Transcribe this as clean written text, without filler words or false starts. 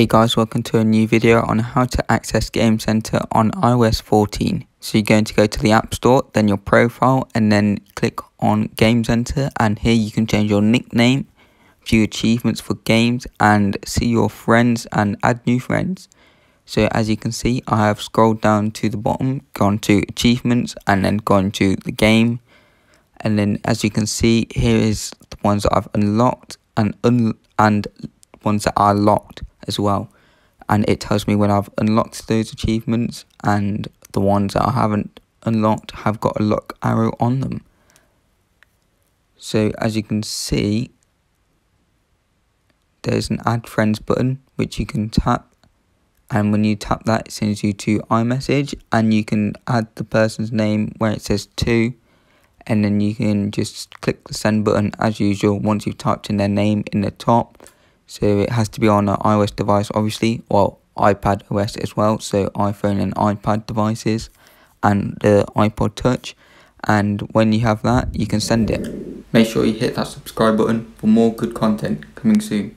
Hey guys, welcome to a new video on how to access Game Center on iOS 14. So you're going to go to the App Store, then your profile, and then click on Game Center, and here you can change your nickname, view achievements for games, and see your friends and add new friends. So as you can see, I have scrolled down to the bottom, gone to achievements, and then gone to the game. And then as you can see, here is the ones that I've unlocked and ones that are locked as well, and it tells me when I've unlocked those achievements, and the ones that I haven't unlocked have got a lock arrow on them. So as you can see, there's an add friends button which you can tap, and when you tap that, it sends you to iMessage, and you can add the person's name where it says to, and then you can just click the send button as usual once you've typed in their name in the top. So it has to be on an iOS device, obviously, or iPad OS as well, so iPhone and iPad devices, and the iPod Touch. And when you have that, you can send it. Make sure you hit that subscribe button for more good content coming soon.